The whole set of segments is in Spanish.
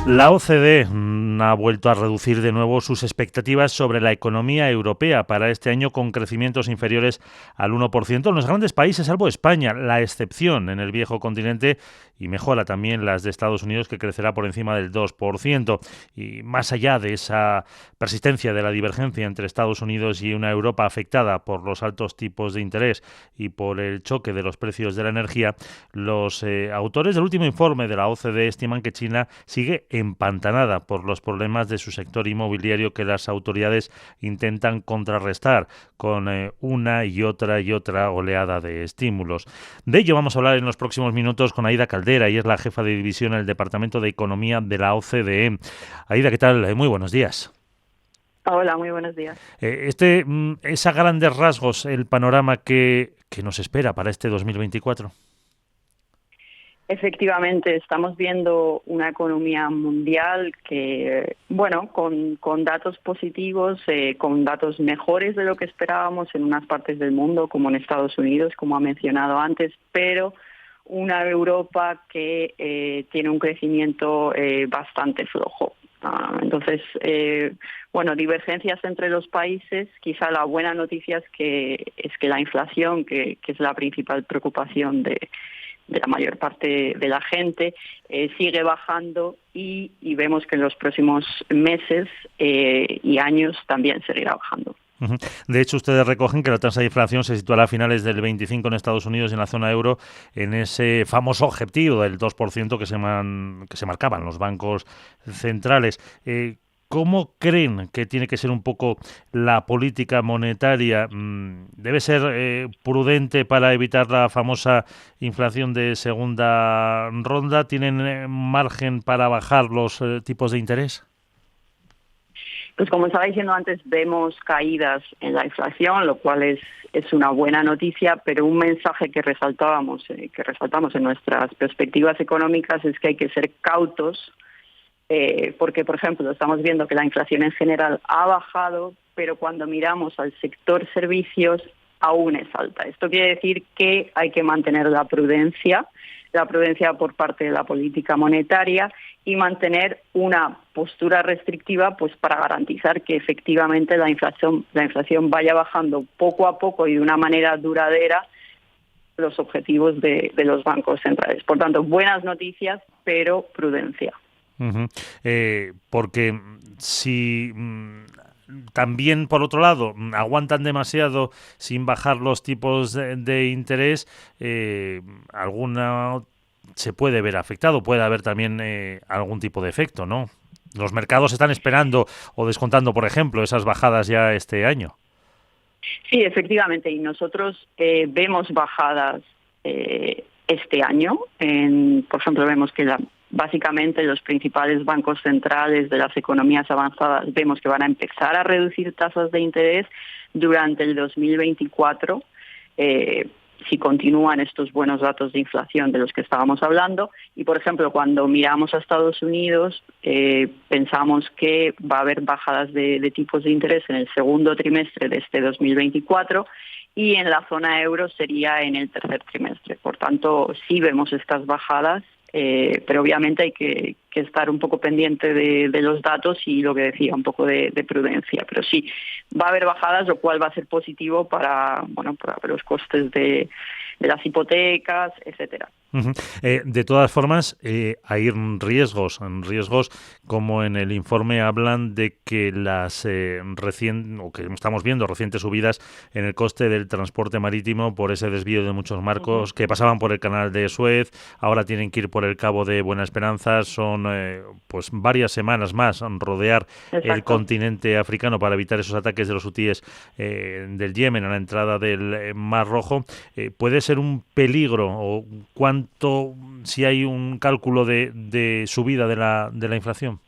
La OCDE ha vuelto a reducir de nuevo sus expectativas sobre la economía europea para este año con crecimientos inferiores al 1% en los grandes países, salvo España, la excepción en el viejo continente, y mejora también las de Estados Unidos, que crecerá por encima del 2%. Y más allá de esa persistencia de la divergencia entre Estados Unidos y una Europa afectada por los altos tipos de interés y por el choque de los precios de la energía, los autores del último informe de la OCDE estiman que China sigue empantanada por los problemas de su sector inmobiliario que las autoridades intentan contrarrestar con una y otra oleada de estímulos. De ello vamos a hablar en los próximos minutos con Aida Caldera, y es la jefa de división en el Departamento de Economía de la OCDE. Aida, ¿qué tal? Muy buenos días. Hola, muy buenos días. Es a grandes rasgos el panorama que nos espera para este 2024. Efectivamente, estamos viendo una economía mundial que, bueno, con datos positivos, con datos mejores de lo que esperábamos en unas partes del mundo, como en Estados Unidos, como ha mencionado antes, pero una Europa que tiene un crecimiento bastante flojo. Entonces, bueno, divergencias entre los países. Quizá la buena noticia es que la inflación, que es la principal preocupación de la mayor parte de la gente, sigue bajando y vemos que en los próximos meses y años también seguirá bajando. De hecho, ustedes recogen que la tasa de inflación se situará a finales del 25 en Estados Unidos y en la zona euro en ese famoso objetivo del 2% que se marcaban los bancos centrales. ¿Cómo creen que tiene que ser un poco la política monetaria? ¿Debe ser prudente para evitar la famosa inflación de segunda ronda? ¿Tienen margen para bajar los tipos de interés? Pues como estaba diciendo antes, vemos caídas en la inflación, lo cual es una buena noticia, pero un mensaje que resaltamos en nuestras perspectivas económicas es que hay que ser cautos, porque, por ejemplo, estamos viendo que la inflación en general ha bajado, pero cuando miramos al sector servicios aún es alta. Esto quiere decir que hay que mantener la prudencia por parte de la política monetaria y mantener una postura restrictiva, pues para garantizar que efectivamente la inflación vaya bajando poco a poco y de una manera duradera los objetivos de los bancos centrales. Por tanto, buenas noticias, pero prudencia. Uh-huh. Porque si también, por otro lado, aguantan demasiado sin bajar los tipos de interés, alguna se puede ver afectado, puede haber también algún tipo de efecto, ¿no? Los mercados están esperando o descontando, por ejemplo, esas bajadas ya este año. Sí, efectivamente, y nosotros vemos bajadas este año. Por ejemplo, vemos que básicamente los principales bancos centrales de las economías avanzadas vemos que van a empezar a reducir tasas de interés durante el 2024, si continúan estos buenos datos de inflación de los que estábamos hablando. Y, por ejemplo, cuando miramos a Estados Unidos, pensamos que va a haber bajadas de tipos de interés en el segundo trimestre de este 2024, y en la zona euro sería en el tercer trimestre. Por tanto, sí vemos estas bajadas, pero obviamente hay que estar un poco pendiente de los datos y lo que decía, un poco de prudencia. Pero sí, va a haber bajadas, lo cual va a ser positivo para los costes de las hipotecas, etcétera. Uh-huh. De todas formas, hay riesgos como en el informe hablan de que las que estamos viendo recientes subidas en el coste del transporte marítimo por ese desvío de muchos barcos que pasaban por el canal de Suez, ahora tienen que ir por el Cabo de Buena Esperanza, son pues varias semanas más rodear el Exacto. continente africano para evitar esos ataques de los hutíes del Yemen a la entrada del Mar Rojo. ¿Puede ser un peligro o si hay un cálculo de subida de la inflación?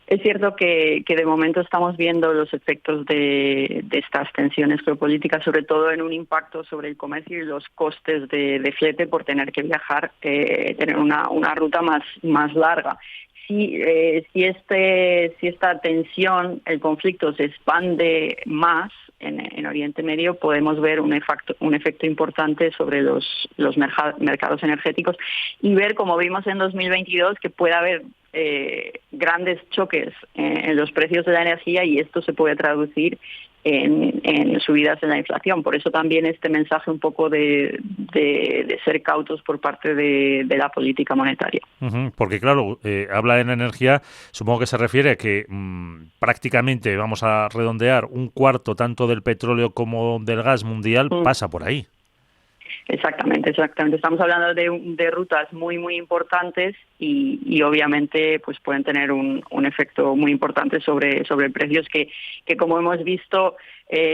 Es cierto que de momento estamos viendo los efectos de estas tensiones geopolíticas, sobre todo en un impacto sobre el comercio y los costes de flete por tener que viajar, tener una ruta más larga. Si esta tensión, el conflicto se expande más en Oriente Medio, podemos ver un efecto importante sobre los mercados energéticos y ver, como vimos en 2022, que puede haber grandes choques en los precios de la energía y esto se puede traducir en subidas en la inflación. Por eso también este mensaje un poco de ser cautos por parte de la política monetaria. Porque claro, habla de la energía, supongo que se refiere a que prácticamente, vamos a redondear, un cuarto tanto del petróleo como del gas mundial pasa por ahí. Exactamente. Estamos hablando de rutas muy importantes y obviamente pues pueden tener un efecto muy importante sobre precios que como hemos visto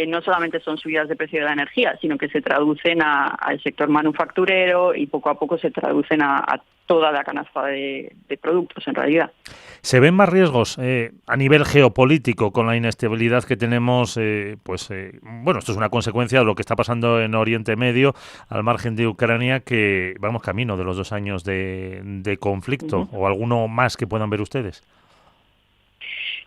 no solamente son subidas de precio de la energía, sino que se traducen al sector manufacturero y poco a poco se traducen a toda la canasta de productos en realidad. ¿Se ven más riesgos a nivel geopolítico con la inestabilidad que tenemos? Bueno, esto es una consecuencia de lo que está pasando en Oriente Medio, al margen de Ucrania, que vamos camino de los 2 años de conflicto, o alguno más que puedan ver ustedes.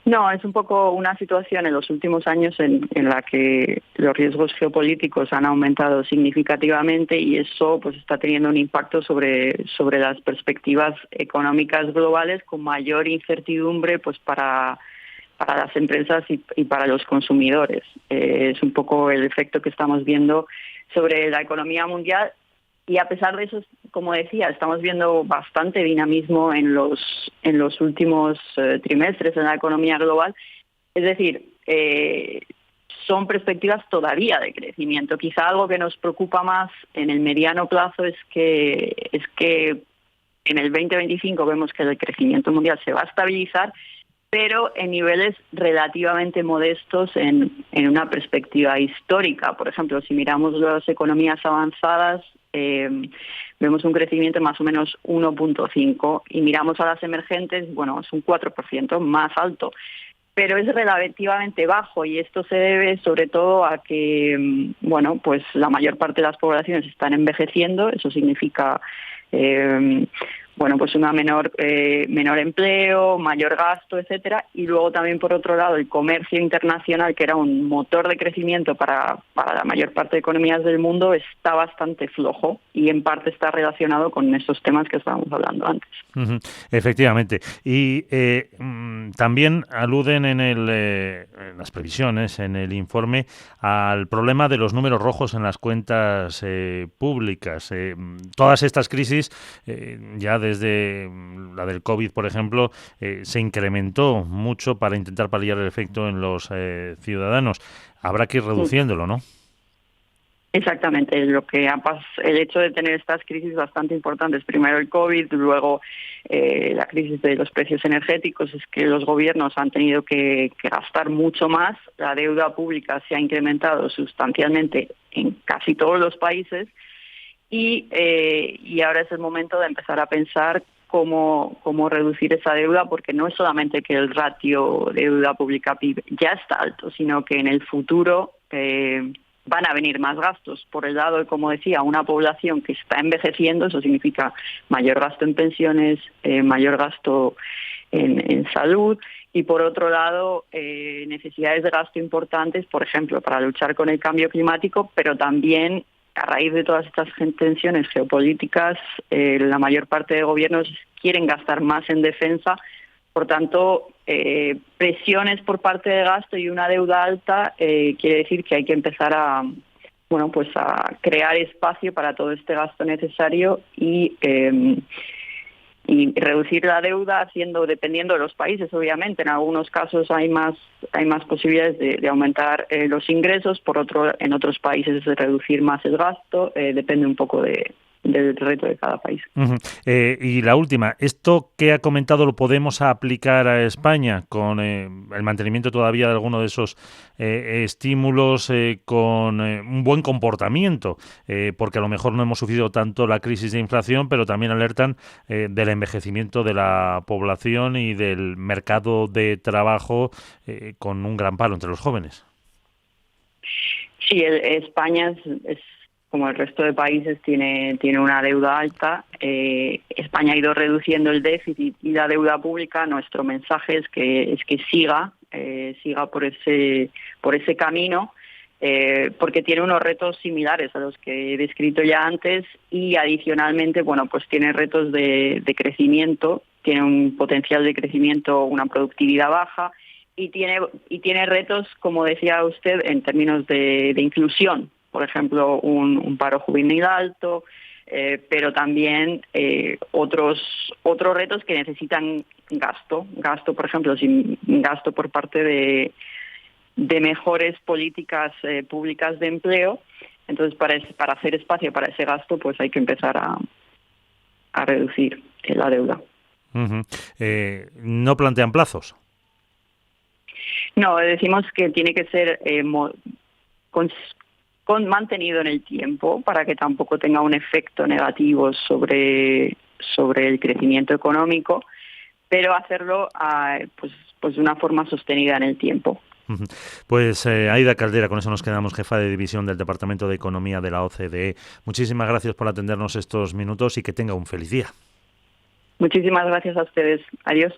No, es un poco una situación en los últimos años en la que los riesgos geopolíticos han aumentado significativamente y eso pues está teniendo un impacto sobre las perspectivas económicas globales con mayor incertidumbre pues para las empresas y para los consumidores. Es un poco el efecto que estamos viendo sobre la economía mundial. Y a pesar de eso, como decía, estamos viendo bastante dinamismo en los últimos trimestres en la economía global. Es decir, son perspectivas todavía de crecimiento. Quizá algo que nos preocupa más en el mediano plazo es que en el 2025 vemos que el crecimiento mundial se va a estabilizar, pero en niveles relativamente modestos en una perspectiva histórica. Por ejemplo, si miramos las economías avanzadas, vemos un crecimiento más o menos 1.5 y miramos a las emergentes, bueno, es un 4% más alto, pero es relativamente bajo y esto se debe sobre todo a que, bueno, pues la mayor parte de las poblaciones están envejeciendo, eso significa pues una menor empleo, mayor gasto, etcétera, y luego también por otro lado el comercio internacional, que era un motor de crecimiento para la mayor parte de economías del mundo, está bastante flojo y en parte está relacionado con estos temas que estábamos hablando antes. Efectivamente. Y también aluden en las previsiones, en el informe, al problema de los números rojos en las cuentas públicas. Todas estas crisis, ya desde la del COVID, por ejemplo, se incrementó mucho para intentar paliar el efecto en los ciudadanos. Habrá que ir reduciéndolo, ¿no? Exactamente, el hecho de tener estas crisis bastante importantes, primero el COVID, luego la crisis de los precios energéticos, es que los gobiernos han tenido que gastar mucho más, la deuda pública se ha incrementado sustancialmente en casi todos los países y ahora es el momento de empezar a pensar cómo reducir esa deuda, porque no es solamente que el ratio de deuda pública PIB ya está alto, sino que en el futuro van a venir más gastos. Por el lado, como decía, una población que está envejeciendo, eso significa mayor gasto en pensiones, mayor gasto en salud, y por otro lado, necesidades de gasto importantes, por ejemplo, para luchar con el cambio climático, pero también a raíz de todas estas tensiones geopolíticas, la mayor parte de gobiernos quieren gastar más en defensa. Por tanto, presiones por parte de gasto y una deuda alta quiere decir que hay que empezar a crear espacio para todo este gasto necesario y reducir la deuda dependiendo de los países, obviamente. En algunos casos hay más posibilidades de aumentar los ingresos, en otros países de reducir más el gasto, depende un poco del reto de cada país. Y la última, ¿esto que ha comentado lo podemos aplicar a España con el mantenimiento todavía de alguno de esos estímulos, con un buen comportamiento? Porque a lo mejor no hemos sufrido tanto la crisis de inflación, pero también alertan del envejecimiento de la población y del mercado de trabajo con un gran palo entre los jóvenes. Sí, España es como el resto de países, tiene una deuda alta. España ha ido reduciendo el déficit y la deuda pública. Nuestro mensaje es que siga por ese camino, porque tiene unos retos similares a los que he descrito ya antes y adicionalmente, pues tiene retos de crecimiento, tiene un potencial de crecimiento, una productividad baja y tiene retos, como decía usted, en términos de inclusión. Por ejemplo, un paro juvenil alto, pero también otros retos que necesitan gasto, por ejemplo, sin gasto por parte de mejores políticas públicas de empleo. Entonces, para hacer espacio para ese gasto, pues hay que empezar a reducir la deuda. Uh-huh. ¿No plantean plazos? No, decimos que tiene que ser mantenido en el tiempo para que tampoco tenga un efecto negativo sobre el crecimiento económico, pero hacerlo pues de una forma sostenida en el tiempo. Pues Aida Caldera, con eso nos quedamos, jefa de división del Departamento de Economía de la OCDE. Muchísimas gracias por atendernos estos minutos y que tenga un feliz día. Muchísimas gracias a ustedes. Adiós.